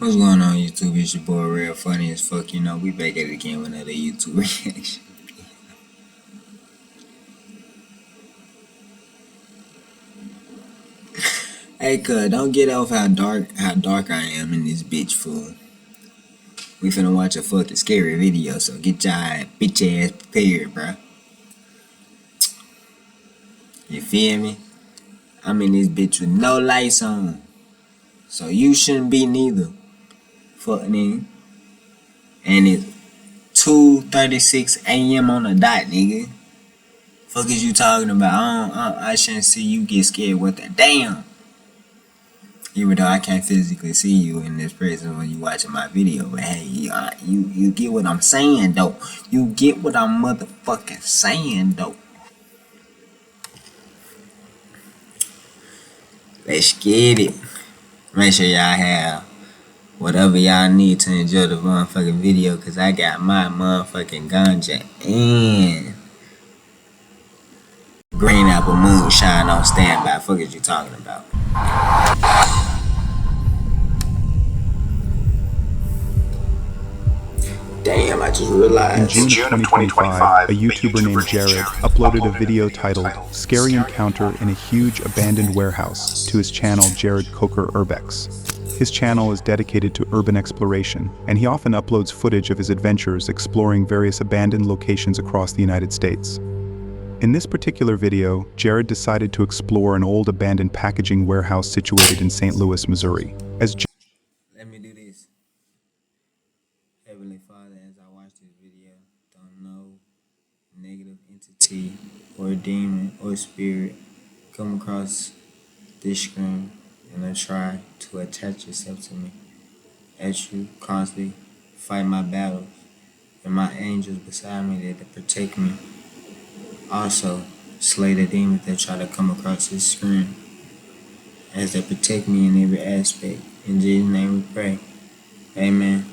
What's going on, YouTube? It's your boy Rell Funny as fuck. You know, we back at it again with another YouTube reaction. Hey, cuz, don't get off how dark I am in this bitch, fool. We finna watch a fucking scary video, so get your bitch ass prepared, bruh. You feel me? I'm in this bitch with no lights on, so you shouldn't be neither. Fuck nigga. And it's 2:36 a.m. on the dot, nigga. Fuck is you talking about? I shouldn't see you get scared with that. Damn. Even though I can't physically see you in this presence when you watching my video, but hey, you get what I'm saying though. You get what I'm motherfucking saying though. Let's get it. Make sure y'all have whatever y'all need to enjoy the motherfucking video, cause I got my motherfucking ganja and green apple moonshine on standby. Fuck is you talking about? Damn, I just realized. In June of 2025, a YouTuber named Jared uploaded a video titled Scary Encounter in a Huge Abandoned Warehouse to his channel Jared Coker Urbex. His channel is dedicated to urban exploration, and he often uploads footage of his adventures exploring various abandoned locations across the United States. In this particular video, Jared decided to explore an old abandoned packaging warehouse situated in St. Louis, Missouri. Let me do this. Heavenly Father, as I watch this video, don't know negative entity or demon or spirit come across this screen and try to attach yourself to me. As you constantly fight my battles and my angels beside me there to protect me. Also, slay the demons that try to come across this screen as they protect me in every aspect. In Jesus' name we pray. Amen.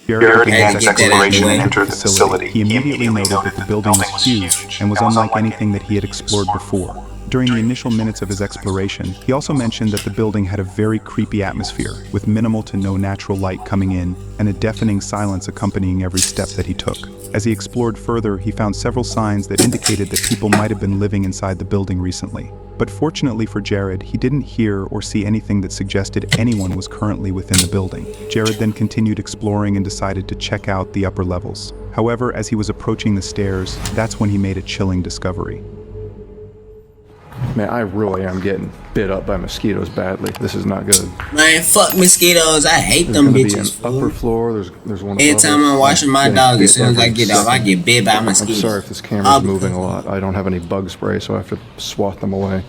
Jared began his exploration and entered the facility. He immediately noted that the building was huge and was unlike anything that he had explored before. During the initial minutes of his exploration, he also mentioned that the building had a very creepy atmosphere, with minimal to no natural light coming in and a deafening silence accompanying every step that he took. As he explored further, he found several signs that indicated that people might have been living inside the building recently. But fortunately for Jared, he didn't hear or see anything that suggested anyone was currently within the building. Jared then continued exploring and decided to check out the upper levels. However, as he was approaching the stairs, that's when he made a chilling discovery. Man, I really am getting bit up by mosquitoes badly. This is not good. Man, fuck mosquitoes. I hate There's them gonna bitches. Be an upper floor. There's one. Every time I'm washing my dog, as soon as I get off, I get bit by mosquitoes. I'm sorry if this camera's moving a lot. I don't have any bug spray, so I have to swat them away.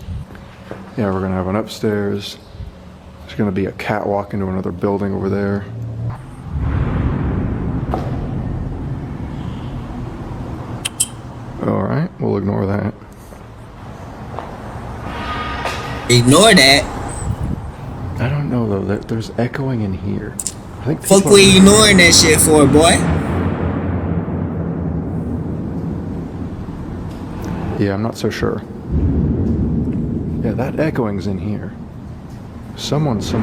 Yeah, we're gonna have one upstairs. There's gonna be a catwalk into another building over there. All right, we'll ignore that. Ignore that. I don't know though. There's echoing in here. I think. Fuck, we ignoring that shit for, boy. Yeah, I'm not so sure. Yeah, that echoing's in here. Someone is here.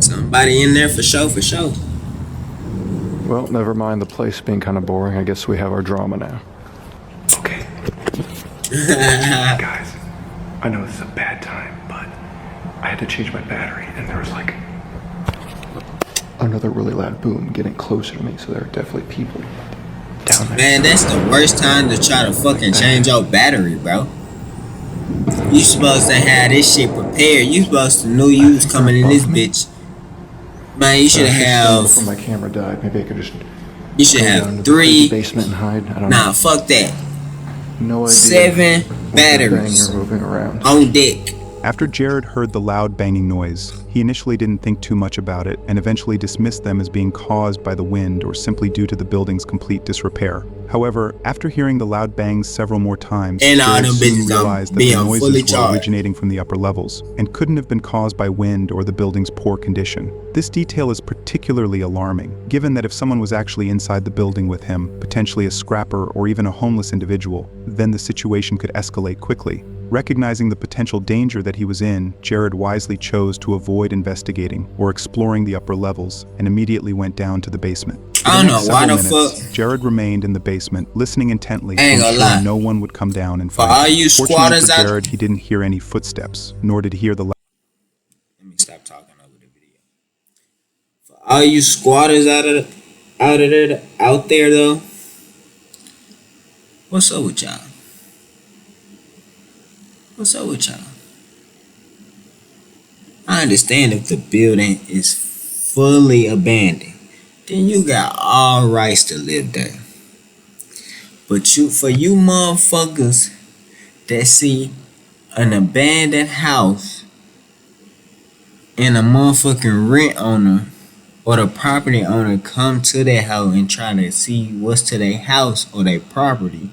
Somebody in there for sure, for sure. Well, never mind the place being kind of boring. I guess we have our drama now. Okay. Guys, I know this is a bad time, but I had to change my battery, and there was like another really loud boom getting closer to me, so there are definitely people down there. Man, that's the worst time to try to fucking change your battery, bro. You supposed to have this shit prepared. You supposed to know you was coming in this bitch. Man, you should have. Before my camera died, maybe I could just. You should have 3 basement and hide. I don't nah, know. Fuck that. No idea. 7 batteries Moving around on deck. After Jared heard the loud banging noise, he initially didn't think too much about it and eventually dismissed them as being caused by the wind or simply due to the building's complete disrepair. However, after hearing the loud bangs several more times, And all Jared them soon bitches realized that being the fully noises were charged. originating from the upper levels and couldn't have been caused by wind or the building's poor condition. This detail is particularly alarming, given that if someone was actually inside the building with him, potentially a scrapper or even a homeless individual, then the situation could escalate quickly. Recognizing the potential danger that he was in, Jared wisely chose to avoid investigating or exploring the upper levels and immediately went down to the basement. For I the don't next know why several the minutes, fuck. Jared remained in the basement, listening intently to I ain't gonna ensure lie. no one would come down and For find all him. you Fortunately squatters for out Jared, he didn't hear any footsteps, nor did he hear the Let me stop talking over the video. For all you squatters out there though, what's up with y'all? What's up with y'all? I understand if the building is fully abandoned, then you got all rights to live there. But for you motherfuckers that see an abandoned house and a motherfucking rent owner or the property owner come to their house and try to see what's to their house or their property,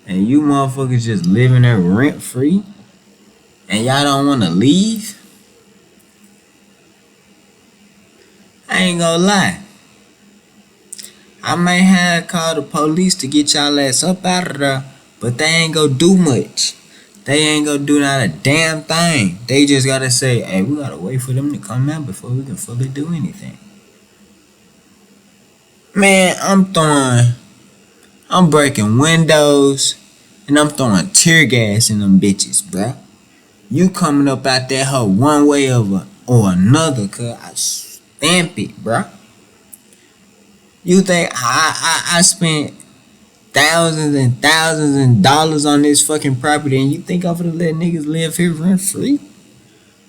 and you motherfuckers just living there rent free, and y'all don't want to leave, I ain't gonna lie. I might have called the police to get y'all ass up out of there, but they ain't gonna do much. They ain't gonna do not a damn thing. They just gotta say, hey, we gotta wait for them to come out before we can fully do anything. Man, I'm breaking windows, and I'm throwing tear gas in them bitches, bruh. You coming up out that hoe one way or another, cause I stamp it, bruh. You think I spent thousands and thousands of dollars on this fucking property, and you think I'm gonna let niggas live here rent free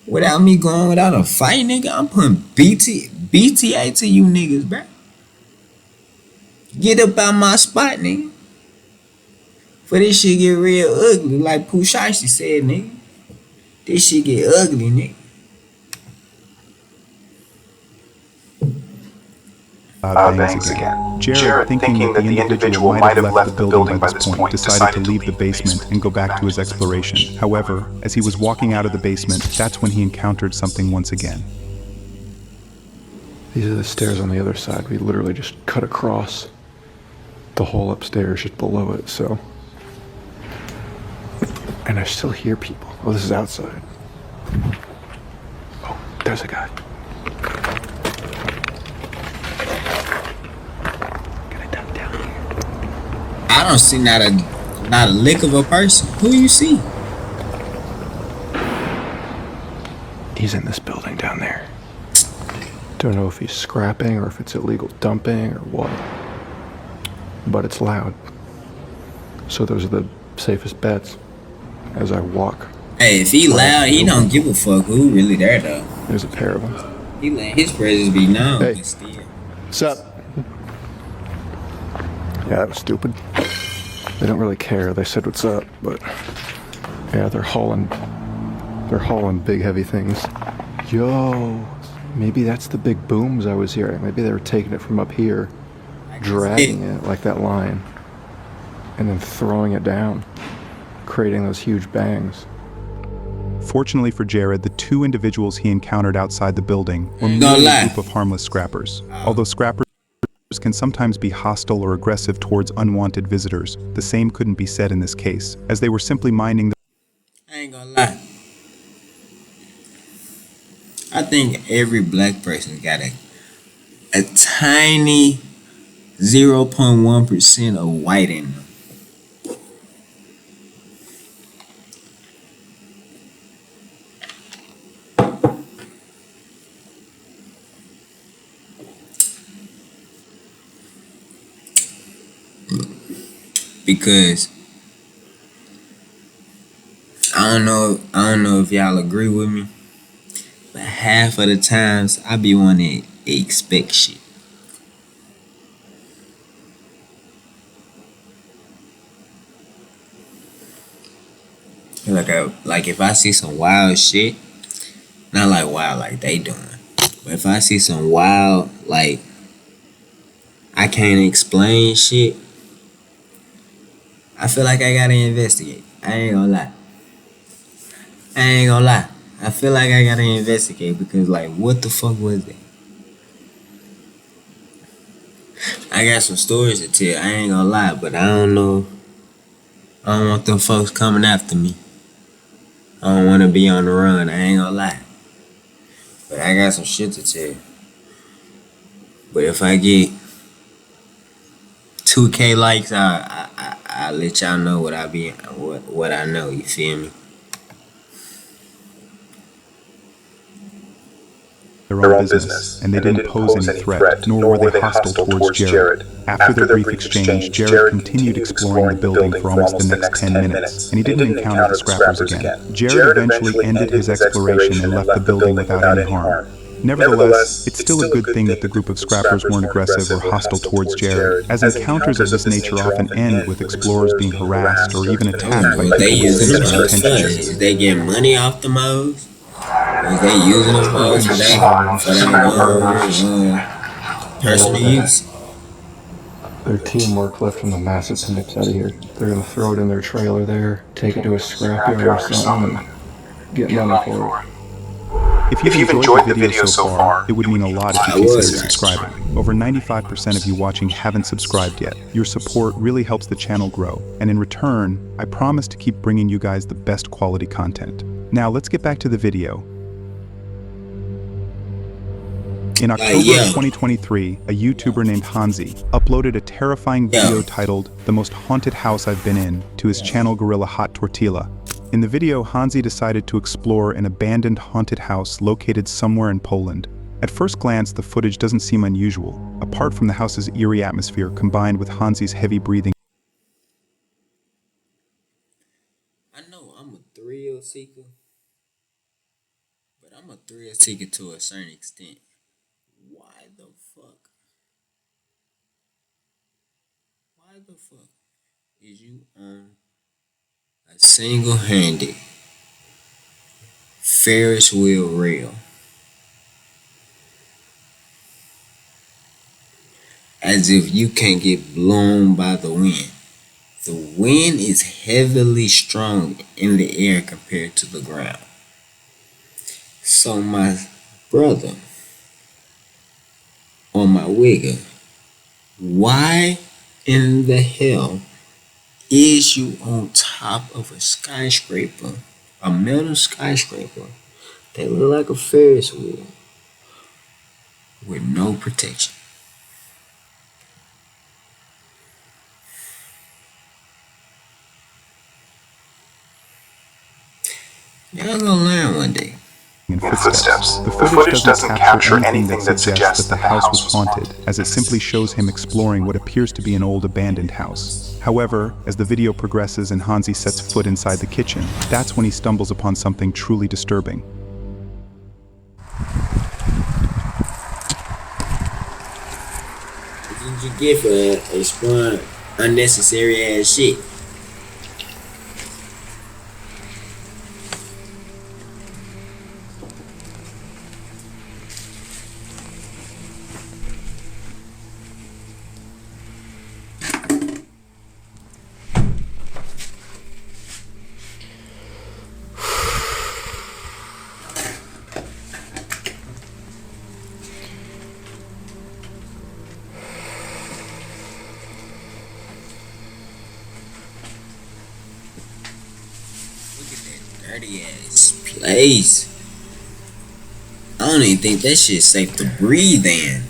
without me going without a fight, nigga? I'm putting BTA to you niggas, bruh. Get up out my spot, nigga. For this shit get real ugly, like Pushashi said, nigga. This shit get ugly, nigga. loud bangs again. Jared, thinking that the individual might have left the building by this point, decided to leave the basement and go back to his exploration. However, as he was walking out of the basement, that's when he encountered something once again. These are the stairs on the other side. We literally just cut across the whole upstairs just below it, so. And I still hear people. Oh, this is outside. Oh, there's a guy. I don't see not a lick of a person. Who you see? He's in this building down there. Don't know if he's scrapping or if it's illegal dumping or what. But it's loud. So those are the safest bets as I walk. Hey, if he loud, he don't give a fuck who really there though. There's a pair of them. He let his presence be known. Hey. But still. What's up? Yeah, that was stupid. They don't really care. They said what's up, but yeah, they're hauling big heavy things. Yo, maybe that's the big booms I was hearing. Maybe they were taking it from up here, dragging it like that line, and then throwing it down, creating those huge bangs. Fortunately for Jared, the two individuals he encountered outside the building were merely a group of harmless scrappers. Although scrappers can sometimes be hostile or aggressive towards unwanted visitors, the same couldn't be said in this case, as they were simply minding I ain't gonna lie. I think every black person got a tiny 0.1% of white in them. Because I don't know if y'all agree with me, but half of the times I be wanting to expect shit. feel like if I see some wild shit, not like wild like they doing, but if I see some wild, like, I can't explain shit, I feel like I gotta investigate. I ain't gonna lie. I feel like I gotta investigate because, like, what the fuck was that? I got some stories to tell. I ain't gonna lie, but I don't know. I don't want them folks coming after me. I don't want to be on the run. I ain't gonna lie. But I got some shit to tell. But if I get 2K likes, I'll let y'all know what I know. You feel me? Their own business, and they didn't pose any threat, nor were they hostile towards Jared. After their brief exchange, Jared continued exploring the building for almost the next 10 minutes, and he didn't encounter the scrappers again. Jared eventually ended his exploration and left the building without any harm. Nevertheless, it's still a good thing that the group of scrappers weren't aggressive or hostile towards Jared, as encounters of this nature often end with explorers being harassed or even attacked by They people with using them sinister hoes for? intentions. Is they getting money off the moes? Is they using them hoes for their personal use? Their teamwork left them the massive snips out of here. They're gonna throw it in their trailer there, take it to a scrapyard or something, and get money for it. If you've enjoyed the video so far, it would mean a lot if you consider subscribing. Over 95% of you watching haven't subscribed yet. Your support really helps the channel grow, and in return, I promise to keep bringing you guys the best quality content. Now let's get back to the video. In October of 2023, a YouTuber named Hansi uploaded a terrifying video titled "The Most Haunted House I've Been In" to his channel Gorilla Hot Tortilla. In the video, Hansi decided to explore an abandoned haunted house located somewhere in Poland. At first glance, the footage doesn't seem unusual, apart from the house's eerie atmosphere combined with Hansi's heavy breathing. I know I'm a thrill seeker, but I'm a thrill seeker to a certain extent. Why the fuck? Why the fuck is you on a single-handed Ferris wheel rail as if you can't get blown by the wind? The wind is heavily strong in the air compared to the ground. So my brother or my wigger, why in the hell is you on top of a skyscraper, a metal skyscraper that look like a Ferris wheel with no protection? Y'all gonna learn one day. And footsteps. The footage doesn't capture anything that suggests that the house was haunted, as it simply shows him exploring what appears to be an old abandoned house. However, as the video progresses and Hansi sets foot inside the kitchen, that's when he stumbles upon something truly disturbing. What did you get for exploring unnecessary ass shit? Dirty ass place. I don't even think that shit's safe to breathe in.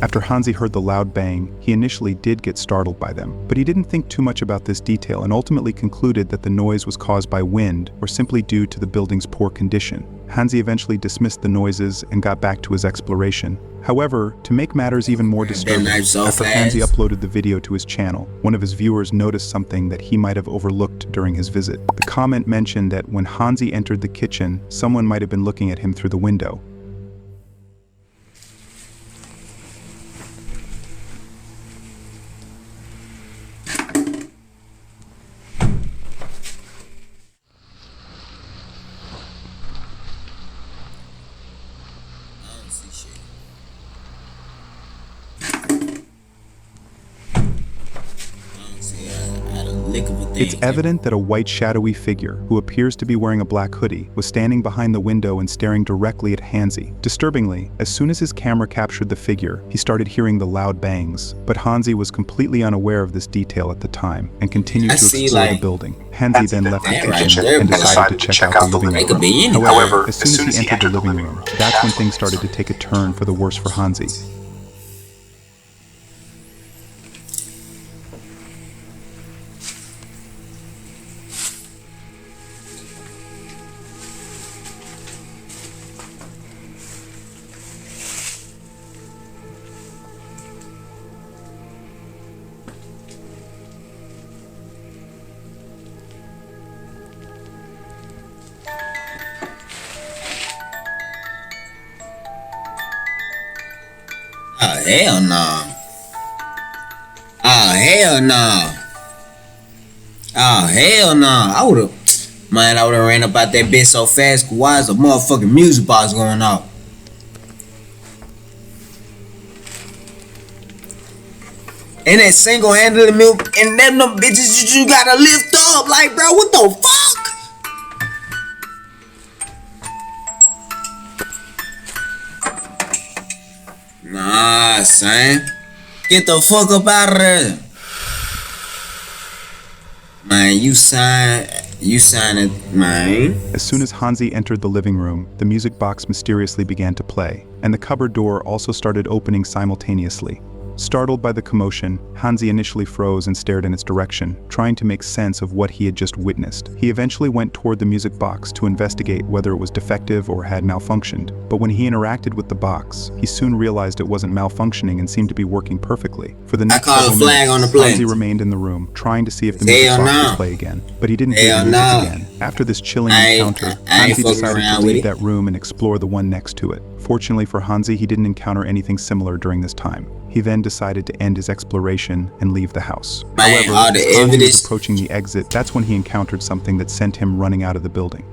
After Hansi heard the loud bang, he initially did get startled by them, but he didn't think too much about this detail and ultimately concluded that the noise was caused by wind or simply due to the building's poor condition. Hansi eventually dismissed the noises and got back to his exploration. However, to make matters even more disturbing, after Hansi uploaded the video to his channel, one of his viewers noticed something that he might have overlooked during his visit. The comment mentioned that when Hansi entered the kitchen, someone might have been looking at him through the window. lick of a thing. It's evident that a white shadowy figure, who appears to be wearing a black hoodie, was standing behind the window and staring directly at Hansi. Disturbingly, as soon as his camera captured the figure, he started hearing the loud bangs, but Hansi was completely unaware of this detail at the time and continued to explore the building. Hansi then left the kitchen and decided to check out the living room. However, as soon as he entered the living room, that's when things started to take a turn for the worse for Hansi. Oh, hell no. Oh, hell no. Oh, hell no. I would've ran up out that bitch so fast. Why is a motherfucking music box going off? And that single-handedly milk, and them bitches you gotta lift up. Like, bro, what the fuck? Nah, son. Get the fuck up out of there. Man, you sign it, man. As soon as Hansi entered the living room, the music box mysteriously began to play, and the cupboard door also started opening simultaneously. Startled by the commotion, Hansi initially froze and stared in its direction, trying to make sense of what he had just witnessed. He eventually went toward the music box to investigate whether it was defective or had malfunctioned, but when he interacted with the box, he soon realized it wasn't malfunctioning and seemed to be working perfectly. For the next several minutes, Hansi remained in the room, trying to see if the music box would play again, but he didn't hear the music again. After this chilling encounter, Hansi decided to leave that room and explore the one next to it. Fortunately for Hansi, he didn't encounter anything similar during this time. He then decided to end his exploration and leave the house. However, as Hansi was approaching the exit, that's when he encountered something that sent him running out of the building.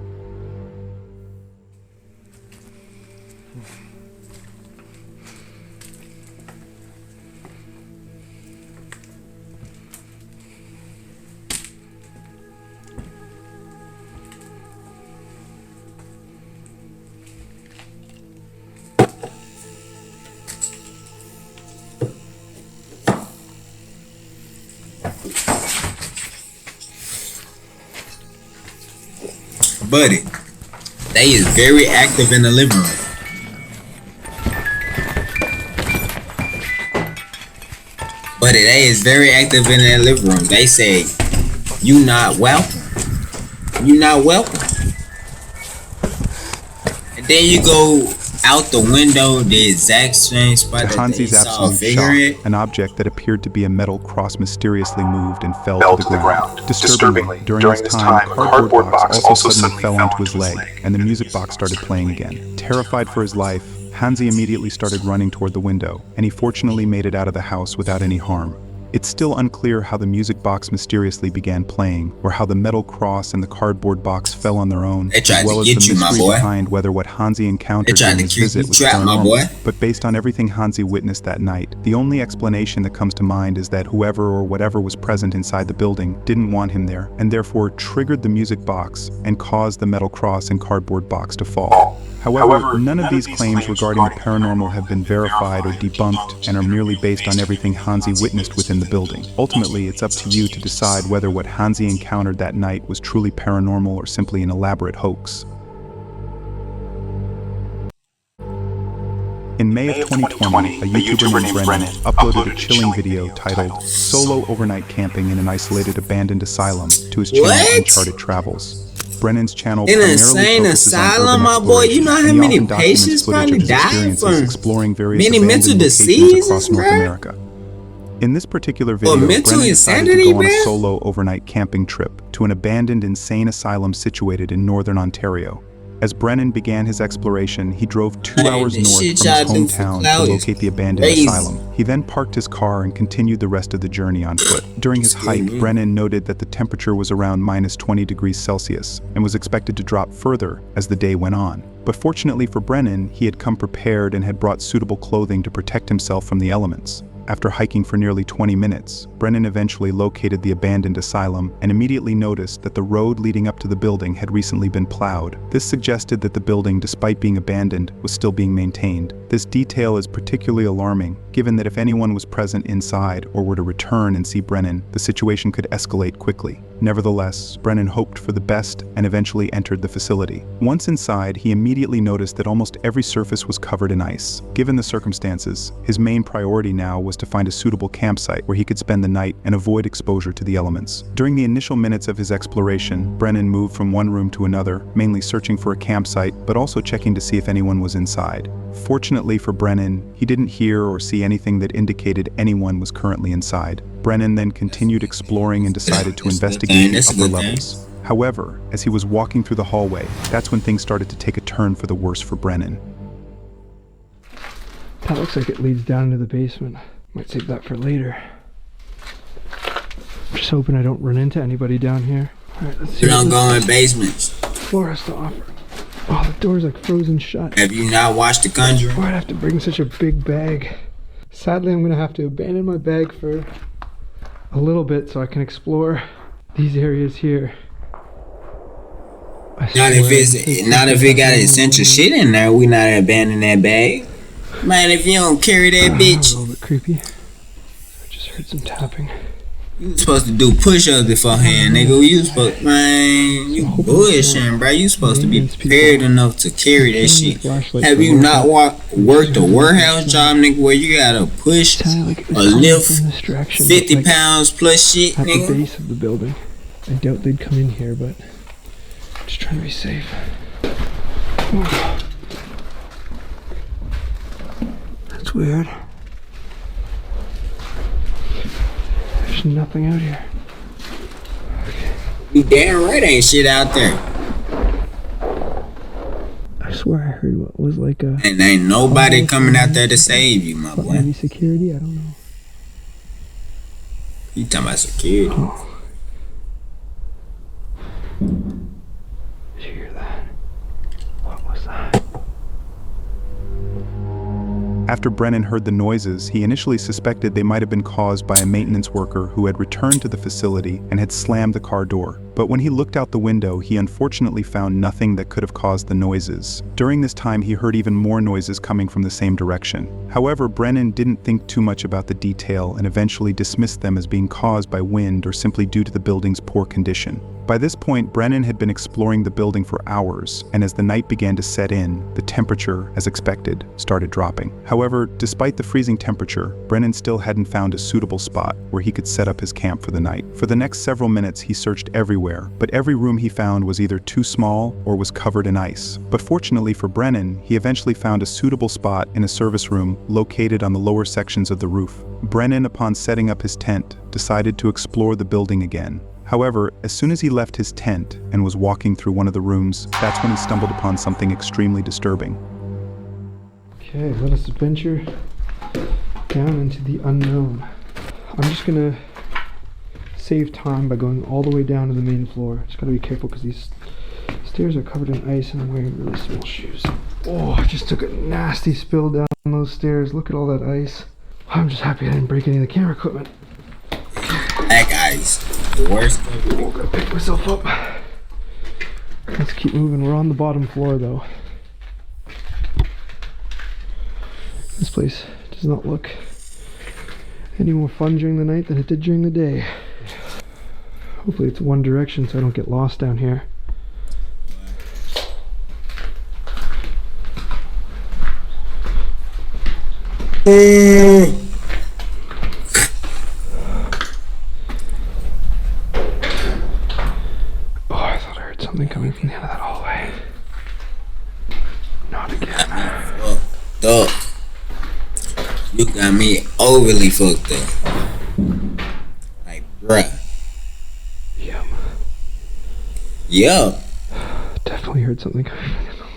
Buddy, they is very active in the living room. Buddy, they is very active in the living room. They say, you not welcome. You not welcome. And then you go out the window, the exact same spot to that Hansi's they saw a absolute figure shock, an object that appeared to be a metal cross mysteriously moved and fell to the ground. Disturbingly, during this time, a cardboard box also suddenly fell onto his leg, and the music box started playing again. Terrified for his life, Hansi immediately started running toward the window, and he fortunately made it out of the house without any harm. It's still unclear how the music box mysteriously began playing, or how the metal cross and the cardboard box fell on their own, as well as the mystery behind whether what Hansi encountered during his visit was paranormal. But based on everything Hansi witnessed that night, the only explanation that comes to mind is that whoever or whatever was present inside the building didn't want him there, and therefore triggered the music box and caused the metal cross and cardboard box to fall. However, none of these claims regarding the paranormal have been verified or debunked and are merely based on everything Hansi witnessed within the building. Ultimately, it's up to you to decide whether what Hansi encountered that night was truly paranormal or simply an elaborate hoax. In May of 2020, a YouTuber named Brennan uploaded a chilling video titled "Solo Overnight Camping in an Isolated Abandoned Asylum" to his channel Uncharted Travels. Brennan's channel primarily focuses on urban exploration, you know how and he many often documents patients footage probably of his died experiences from exploring various many mental abandoned locations diseases, across North bruh. America. In this particular video, mental Brennan decided to insanity, go on a man? solo overnight camping trip to an abandoned insane asylum situated in northern Ontario. As Brennan began his exploration, he drove 2 hours this north shit from y'all his do for hometown clout to is locate the abandoned crazy. asylum. He then parked his car and continued the rest of the journey on foot. During his hike, Brennan noted that the temperature was around -20°C and was expected to drop further as the day went on. But fortunately for Brennan, he had come prepared and had brought suitable clothing to protect himself from the elements. After hiking for nearly 20 minutes, Brennan eventually located the abandoned asylum and immediately noticed that the road leading up to the building had recently been plowed. This suggested that the building, despite being abandoned, was still being maintained. This detail is particularly alarming, given that if anyone was present inside or were to return and see Brennan, the situation could escalate quickly. Nevertheless, Brennan hoped for the best and eventually entered the facility. Once inside, he immediately noticed that almost every surface was covered in ice. Given the circumstances, his main priority now was to find a suitable campsite where he could spend the night and avoid exposure to the elements. During the initial minutes of his exploration, Brennan moved from one room to another, mainly searching for a campsite, but also checking to see if anyone was inside. Fortunately for Brennan, he didn't hear or see anything that indicated anyone was currently inside. Brennan then continued exploring and decided to investigate the upper levels. However, as he was walking through the hallway, that's when things started to take a turn for the worse for Brennan. That looks like it leads down into the basement. Might save that for later. I'm just hoping I don't run into anybody down here. Alright, let's see. You don't go in basements. The floor has to offer. Oh, the door's like frozen shut. Have you not watched The Conjuring? Why'd I have to bring such a big bag? Sadly, I'm gonna have to abandon my bag for a little bit so I can explore these areas here. Not if it got essential shit in there, we not abandoning that bag. Man, if you don't carry that bitch. A little bit creepy. I just heard some tapping. You supposed to do push-ups beforehand, nigga. You supposed, man, you bullshitting, bro. You supposed to be prepared enough to carry that shit. Have you not worked a warehouse job, nigga, where you gotta push or lift 50 pounds plus shit, at the nigga? base of the building. I doubt they'd come in here, but I'm just trying to be safe. Oh. That's weird. There's nothing out here. Okay. You damn right ain't shit out there. I swear I heard what was like a... And ain't nobody coming out there to save you, my boy. Maybe security? I don't know. You talking about security? Oh. Did you hear that? What was that? After Brennan heard the noises, he initially suspected they might have been caused by a maintenance worker who had returned to the facility and had slammed the car door. But when he looked out the window, he unfortunately found nothing that could have caused the noises. During this time, he heard even more noises coming from the same direction. However, Brennan didn't think too much about the detail and eventually dismissed them as being caused by wind or simply due to the building's poor condition. By this point, Brennan had been exploring the building for hours, and as the night began to set in, the temperature, as expected, started dropping. However, despite the freezing temperature, Brennan still hadn't found a suitable spot where he could set up his camp for the night. For the next several minutes, he searched everywhere, but every room he found was either too small or was covered in ice. But fortunately for Brennan, he eventually found a suitable spot in a service room located on the lower sections of the roof. Brennan, upon setting up his tent, decided to explore the building again. However, as soon as he left his tent and was walking through one of the rooms, that's when he stumbled upon something extremely disturbing. Okay, let us venture down into the unknown. I'm just gonna save time by going all the way down to the main floor. Just gotta be careful because these stairs are covered in ice and I'm wearing really small shoes. Oh, I just took a nasty spill down those stairs. Look at all that ice. I'm just happy I didn't break any of the camera equipment. Black ice. The worst. Oh, gotta pick myself up. Let's keep moving. We're on the bottom floor though. This place does not look any more fun during the night than it did during the day. Hopefully it's one direction so I don't get lost down here. Oh, I thought I heard something coming from the end of that hallway. Not again. Fucked up. You got me overly fucked up. Like, bruh. Yep. Yup. Definitely heard something coming from the end of the hallway.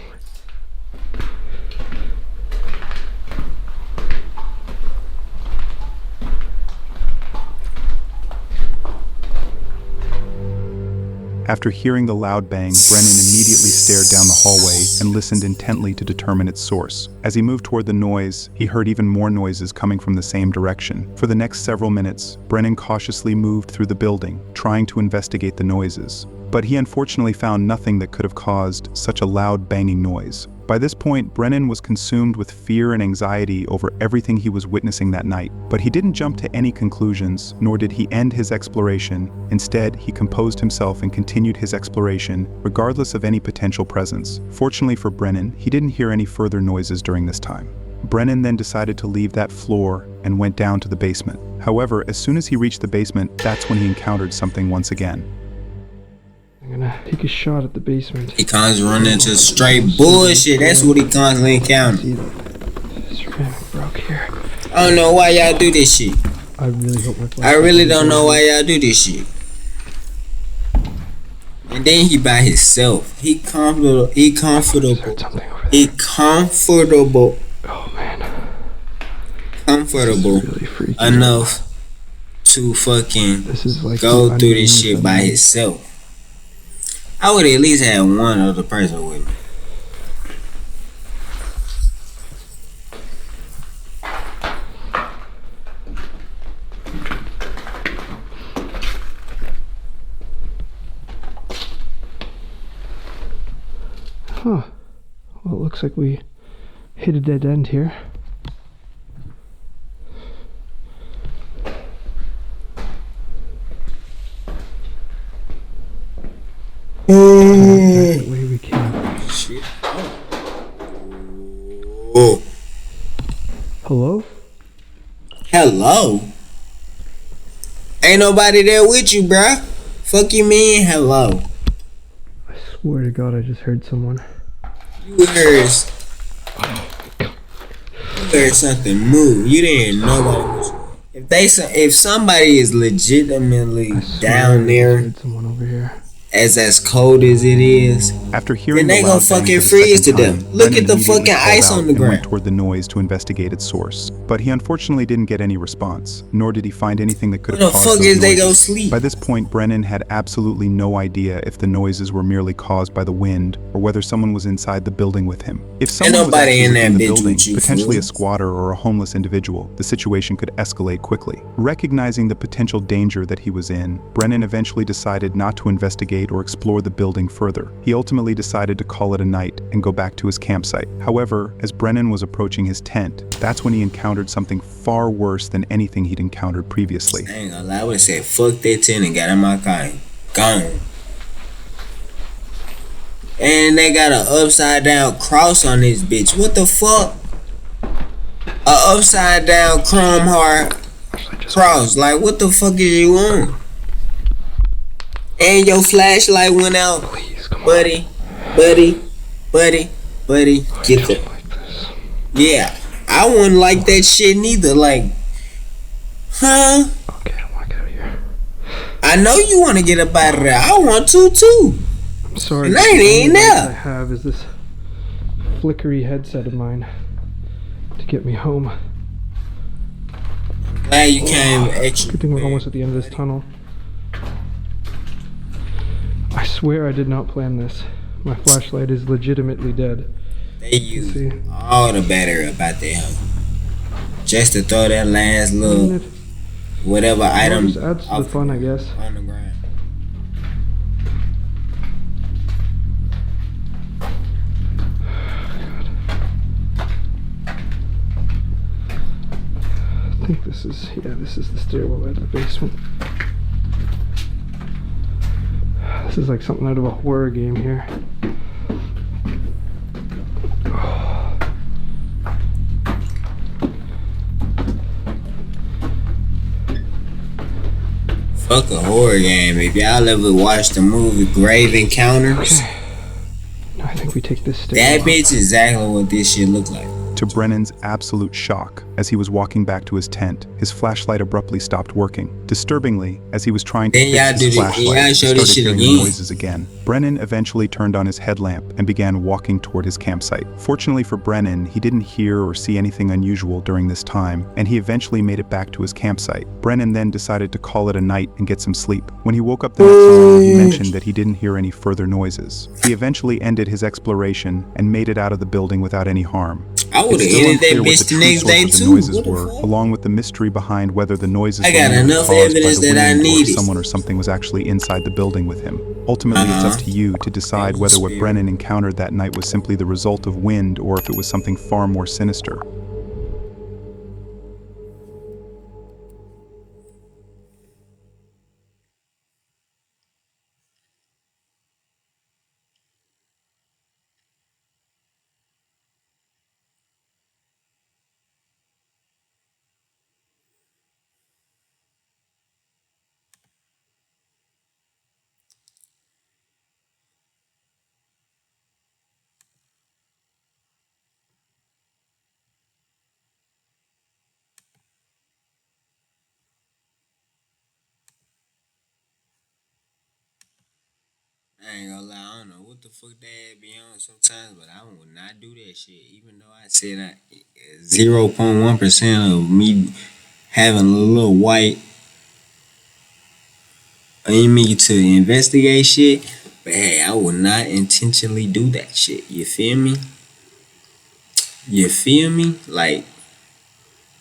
After hearing the loud bang, Brennan immediately stared down the hallway and listened intently to determine its source. As he moved toward the noise, he heard even more noises coming from the same direction. For the next several minutes, Brennan cautiously moved through the building, trying to investigate the noises. But he unfortunately found nothing that could have caused such a loud banging noise. By this point, Brennan was consumed with fear and anxiety over everything he was witnessing that night. But he didn't jump to any conclusions, nor did he end his exploration. Instead, he composed himself and continued his exploration, regardless of any potential presence. Fortunately for Brennan, he didn't hear any further noises during this time. Brennan then decided to leave that floor and went down to the basement. However, as soon as he reached the basement, that's when he encountered something once again. I'm gonna take a shot at the basement. He constantly run into straight bullshit. That's what he constantly encounters. Ceramic broke here. I don't know why y'all do this shit. I really hope my I really don't know why y'all do this shit. And then he by himself. He comfortable. He comfortable. He comfortable. Oh man. Comfortable Really enough to fucking go through this shit by himself. I would at least have one other person with me. Huh. Well, it looks like we hit a dead end here. The way we came. Shit. Oh. Hello? Hello? Ain't nobody there with you, bruh. Fuck you mean hello? I swear to God, I just heard someone. You heard something move. You didn't know what it was. If somebody is legitimately down there, I heard someone over here. as cold as it is, After hearing then they the gonna loud bang fucking for the freeze to second death. time, Look Brennan at the immediately fucking called ice out on the and went ground. toward the noise to investigate its source. But he unfortunately didn't get any response, nor did he find anything that could Where have the caused fuck those is they noises. go sleep? By this point, Brennan had absolutely no idea if the noises were merely caused by the wind or whether someone was inside the building with him. If someone was nobody actually in within that the bitch building, with you, potentially fool. a squatter or a homeless individual, the situation could escalate quickly. Recognizing the potential danger that he was in, Brennan eventually decided not to investigate or explore the building further. He ultimately decided to call it a night and go back to his campsite. However, as Brennan was approaching his tent, that's when he encountered something far worse than anything he'd encountered previously. I ain't gonna lie, I would've said fuck that tent and got in my car and gone. And they got an upside down cross on this bitch. What the fuck? A upside down chrome heart cross. Like, what the fuck is you on? And your flashlight went out. Please, come Buddy, get the... Yeah, I wouldn't like that shit neither. Like, huh? Okay, I want to get out of here. I know you want to get up out of there. I want to too. I'm sorry. And I but ain't the only even light there. I have is this flickery headset of mine to get me home. Glad you came extra. Good thing we're almost at the end of this tunnel. I swear I did not plan this. My flashlight is legitimately dead. They use all the battery about there, huh? Just to throw that last little whatever item Just adds to the fun, I guess. on the ground. I think this is the stairwell out of the basement. This is like something out of a horror game here. Fuck a horror game. If y'all ever watched the movie Grave Encounters, I think we take this stairwell. that bitch is exactly what this shit look like. To Brennan's absolute shock, as he was walking back to his tent, his flashlight abruptly stopped working. Disturbingly, as he was trying to fix his flashlight, he started hearing the noises again. Brennan eventually turned on his headlamp and began walking toward his campsite. Fortunately for Brennan, he didn't hear or see anything unusual during this time, and he eventually made it back to his campsite. Brennan then decided to call it a night and get some sleep. When he woke up the next morning, he mentioned that he didn't hear any further noises. He eventually ended his exploration and made it out of the building without any harm. I would have ended that bitch the next day too. Noises were, along with the mystery behind whether the noises were enough caused evidence by the that I wind or if needed. someone or something was actually inside the building with him. Ultimately, it's up to you to decide whether what Brennan encountered that night was simply the result of wind or if it was something far more sinister. I ain't gonna lie, I don't know what the fuck that be on sometimes, but I would not do that shit. Even though I said 0.1% of me having a little white in me to investigate shit, but hey, I would not intentionally do that shit. You feel me? You feel me? Like,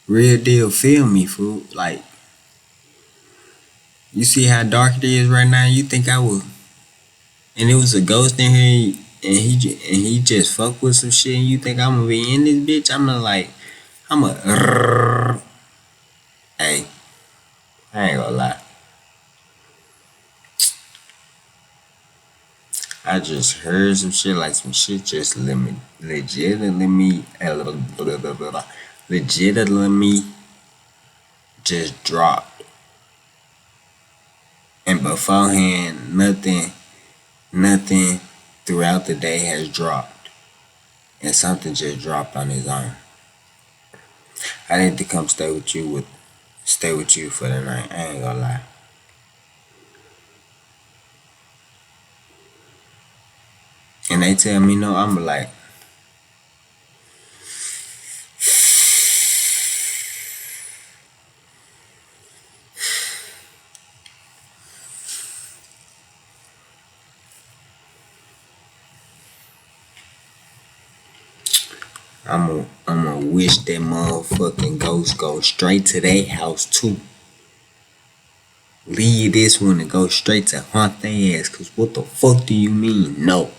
real deal, feel me, fool. Like, you see how dark it is right now? You think I would? And it was a ghost in here, and he just fuck with some shit. And you think I'm gonna be in this bitch? Hey, I ain't gonna lie. I just heard some shit like some shit just legitimately just dropped. And beforehand, nothing throughout the day has dropped. And something just dropped on his own. I need to come stay with you for the night. I ain't gonna lie. And they tell me no, I'm like, I'ma wish that motherfucking ghost go straight to their house too. Leave this one and go straight to haunt their ass. Cause what the fuck do you mean? No.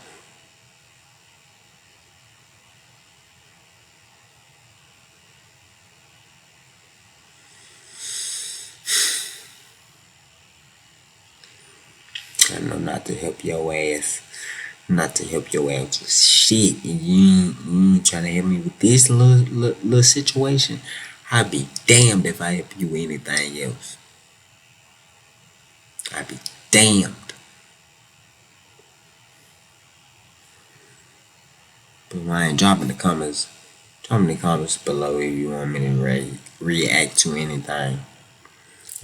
I know not to help your ass. Not to help your ass with shit. You ain't trying to help me with this little situation. I'd be damned if I help you with anything else. I'd be damned. But man, drop in the comments below if you want me to react to anything.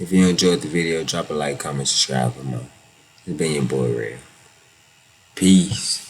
If you enjoyed the video, drop a like, comment, subscribe for more. It's been your boy Rell. Peace.